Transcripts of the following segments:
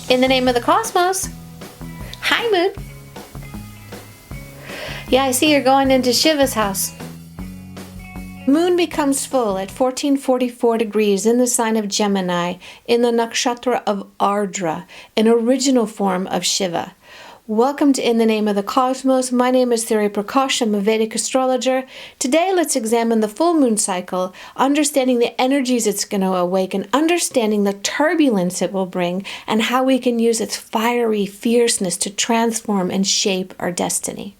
In the name of the cosmos. Hi, Moon. Yeah, I see you're going into Shiva's house. Moon becomes full at 1444 degrees in the sign of Gemini, in the nakshatra of Ardra, an original form of Shiva. Welcome to In the Name of the Cosmos. My name is Thierry Prakash. I'm a Vedic astrologer. Today, let's examine the full moon cycle, understanding the energies it's going to awaken, understanding the turbulence it will bring, and how we can use its fiery fierceness to transform and shape our destiny.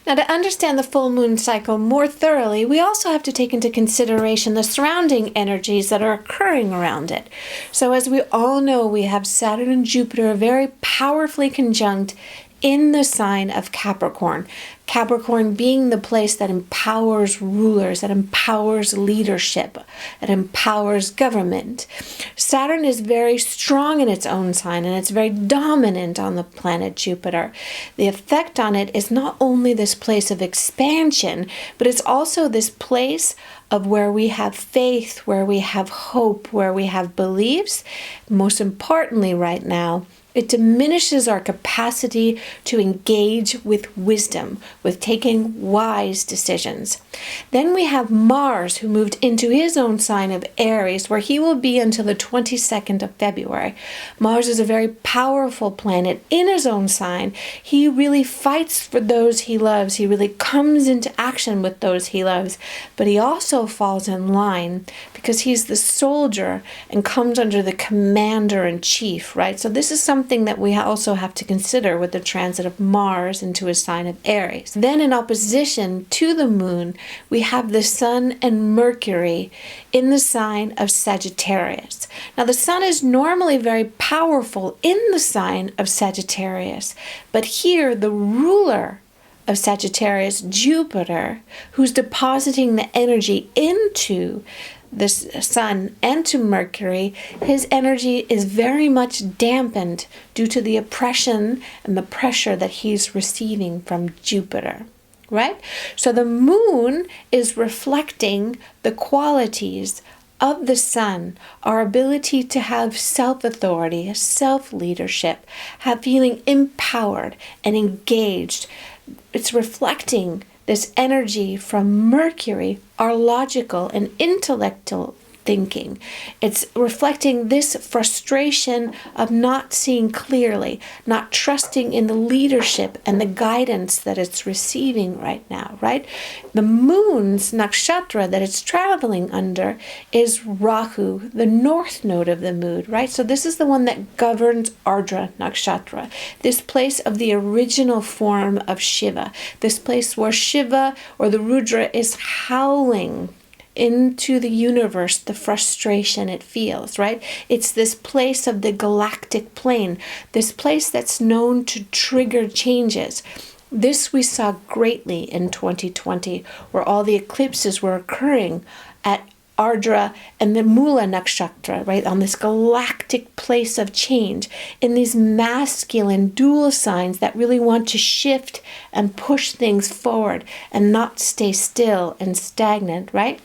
Now, to understand the full moon cycle more thoroughly, we also have to take into consideration the surrounding energies that are occurring around it. So as we all know, we have Saturn and Jupiter very powerfully conjunct in the sign of Capricorn. Capricorn being the place that empowers rulers, that empowers leadership, that empowers government. Saturn is very strong in its own sign, and it's very dominant on the planet Jupiter. The effect on it is not only this place of expansion, but it's also this place of where we have faith, where we have hope, where we have beliefs. Most importantly right now, it diminishes our capacity to engage with wisdom, with taking wise decisions. Then we have Mars, who moved into his own sign of Aries, where he will be until the 22nd of February. Mars is a very powerful planet in his own sign. He really fights for those he loves. He really comes into action with those he loves. But he also falls in line because he's the soldier and comes under the commander-in-chief, right? So this is something that we also have to consider with the transit of Mars into his sign of Aries. Then in opposition to the moon, we have the Sun and Mercury in the sign of Sagittarius. Now the Sun is normally very powerful in the sign of Sagittarius, but here the ruler of Sagittarius, Jupiter, who's depositing the energy into the Sun and to Mercury, his energy is very much dampened due to the oppression and the pressure that he's receiving from Jupiter, right? So the moon is reflecting the qualities of the Sun, our ability to have self-authority, self-leadership, have feeling empowered and engaged. It's reflecting this energy from Mercury, our logical and intellectual thinking. It's reflecting this frustration of not seeing clearly, not trusting in the leadership and the guidance that it's receiving right now, right? The moon's nakshatra that it's traveling under is Rahu, the north node of the moon, right? So this is the one that governs Ardra nakshatra, this place of the original form of Shiva, this place where Shiva or the Rudra is howling into the universe, the frustration it feels, right? It's this place of the galactic plane, this place that's known to trigger changes. This we saw greatly in 2020, where all the eclipses were occurring at Ardra and the Mula nakshatra, right, on this galactic place of change, in these masculine dual signs that really want to shift and push things forward and not stay still and stagnant, right?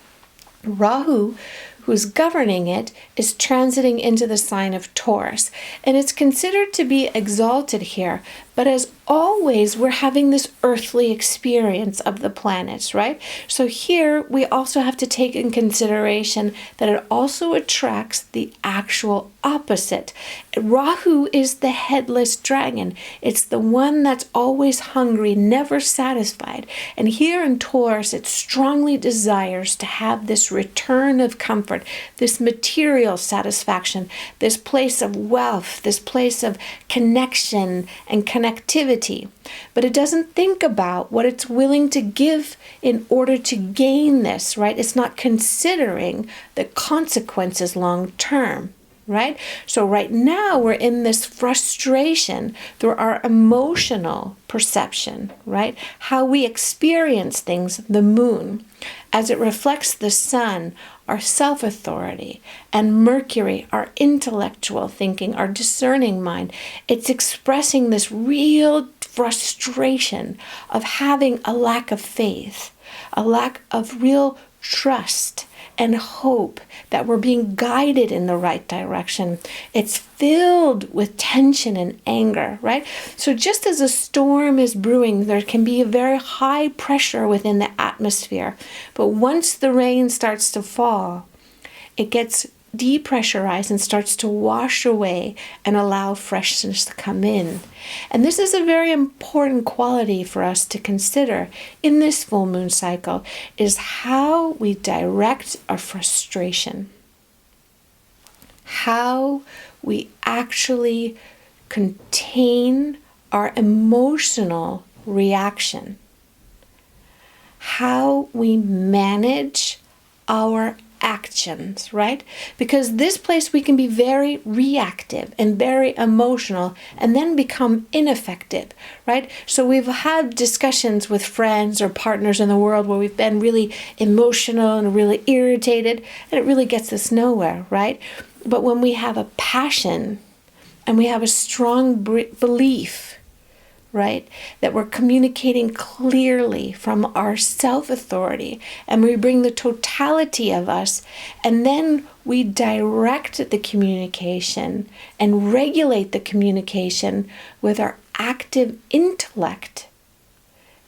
Rahu, who's governing it, is transiting into the sign of Taurus, and it's considered to be exalted here. But as always, we're having this earthly experience of the planets, right? So here we also have to take in consideration that it also attracts the actual opposite. Rahu is the headless dragon. It's the one that's always hungry, never satisfied. And here in Taurus, it strongly desires to have this return of comfort, this material satisfaction, this place of wealth, this place of connection and connectivity. But it doesn't think about what it's willing to give in order to gain this, right? It's not considering the consequences long term, right? So right now we're in this frustration through our emotional perception, right? How we experience things, the moon, as it reflects the Sun, our self-authority, and Mercury, our intellectual thinking, our discerning mind. It's expressing this real frustration of having a lack of faith, a lack of real trust and hope that we're being guided in the right direction. It's filled with tension and anger, right? So just as a storm is brewing, there can be a very high pressure within the atmosphere. But once the rain starts to fall, it gets depressurized and starts to wash away and allow freshness to come in. And this is a very important quality for us to consider in this full moon cycle, is how we direct our frustration, how we actually contain our emotional reaction, how we manage our actions, right? Because this place we can be very reactive and very emotional and then become ineffective, right? So we've had discussions with friends or partners in the world where we've been really emotional and really irritated, and it really gets us nowhere, right? But when we have a passion and we have a strong belief, right, that we're communicating clearly from our self-authority, and we bring the totality of us, and then we direct the communication and regulate the communication with our active intellect,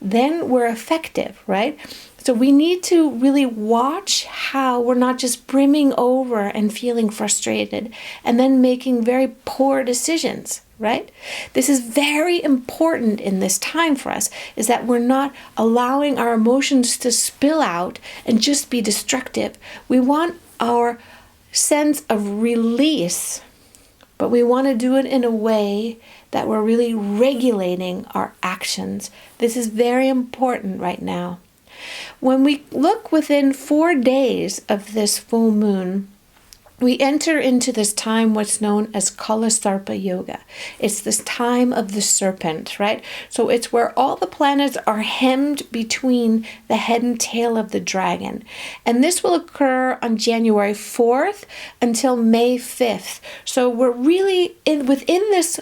then we're effective, right? So we need to really watch how we're not just brimming over and feeling frustrated and then making very poor decisions, right? This is very important in this time for us, is that we're not allowing our emotions to spill out and just be destructive. We want our sense of release, but we want to do it in a way that we're really regulating our actions. This is very important right now. When we look within 4 days of this full moon, we enter into this time what's known as Kalasarpa Yoga. It's this time of the serpent, right? So it's where all the planets are hemmed between the head and tail of the dragon. And this will occur on January 4th until May 5th. So we're really within this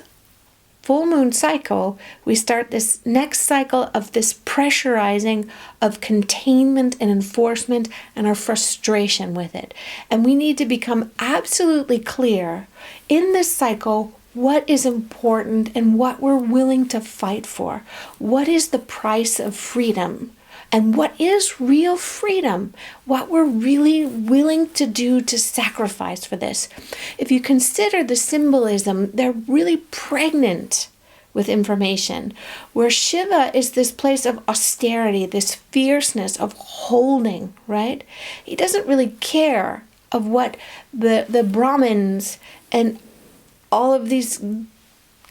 full moon cycle, we start this next cycle of this pressurizing of containment and enforcement and our frustration with it. And we need to become absolutely clear in this cycle what is important and what we're willing to fight for. What is the price of freedom? And what is real freedom? What we're really willing to do to sacrifice for this. If you consider the symbolism, they're really pregnant with information. Where Shiva is this place of austerity, this fierceness of holding, right? He doesn't really care of what the Brahmins and all of these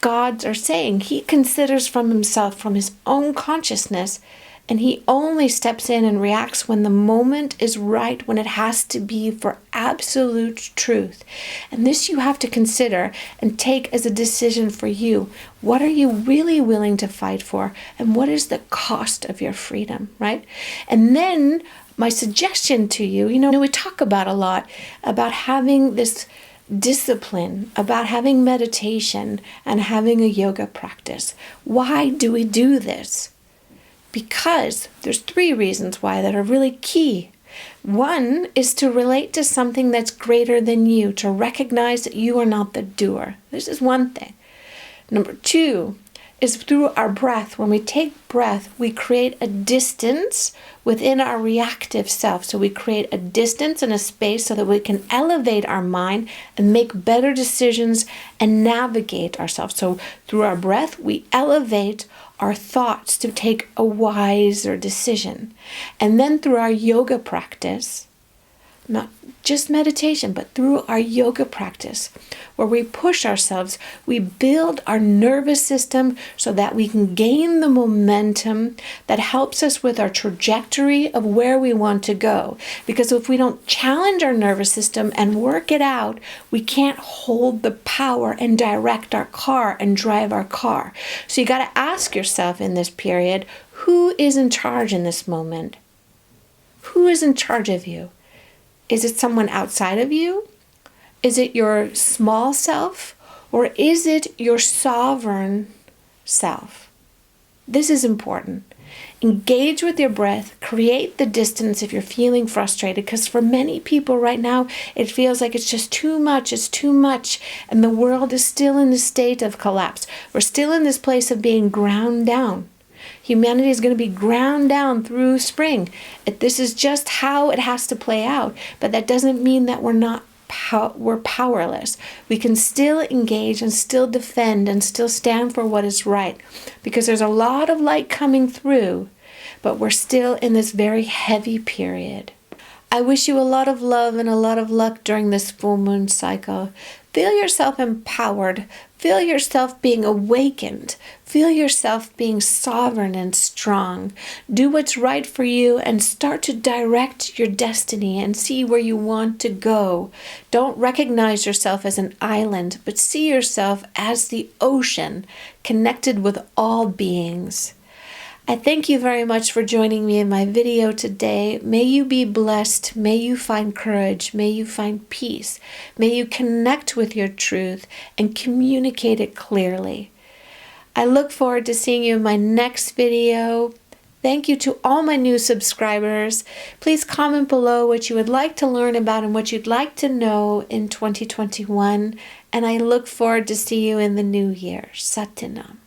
gods are saying. He considers from himself, from his own consciousness, and he only steps in and reacts when the moment is right, when it has to be for absolute truth. And this you have to consider and take as a decision for you. What are you really willing to fight for? And what is the cost of your freedom, right? And then my suggestion to you, we talk about a lot about having this discipline, about having meditation and having a yoga practice. Why do we do this? Because there's 3 reasons why that are really key. One is to relate to something that's greater than you, to recognize that you are not the doer. This is one thing. Number 2 is through our breath. When we take breath, we create a distance within our reactive self. So we create a distance and a space so that we can elevate our mind and make better decisions and navigate ourselves. So through our breath, we elevate our thoughts to take a wiser decision. And then through our yoga practice, not just meditation, but through our yoga practice, where we push ourselves, we build our nervous system so that we can gain the momentum that helps us with our trajectory of where we want to go. Because if we don't challenge our nervous system and work it out, we can't hold the power and direct our car and drive our car. So you got to ask yourself in this period, who is in charge in this moment? Who is in charge of you? Is it someone outside of you? Is it your small self? Or is it your sovereign self? This is important. Engage with your breath. Create the distance if you're feeling frustrated, because for many people right now, it feels like it's just too much. It's too much. And the world is still in the state of collapse. We're still in this place of being ground down. Humanity is going to be ground down through spring. This is just how it has to play out. But that doesn't mean that we're powerless. We can still engage and still defend and still stand for what is right, because there's a lot of light coming through, but we're still in this very heavy period. I wish you a lot of love and a lot of luck during this full moon cycle. Feel yourself empowered. Feel yourself being awakened. Feel yourself being sovereign and strong. Do what's right for you and start to direct your destiny and see where you want to go. Don't recognize yourself as an island, but see yourself as the ocean, connected with all beings. I thank you very much for joining me in my video today. May you be blessed. May you find courage. May you find peace. May you connect with your truth and communicate it clearly. I look forward to seeing you in my next video. Thank you to all my new subscribers. Please comment below what you would like to learn about and what you'd like to know in 2021. And I look forward to see you in the new year. Satinam.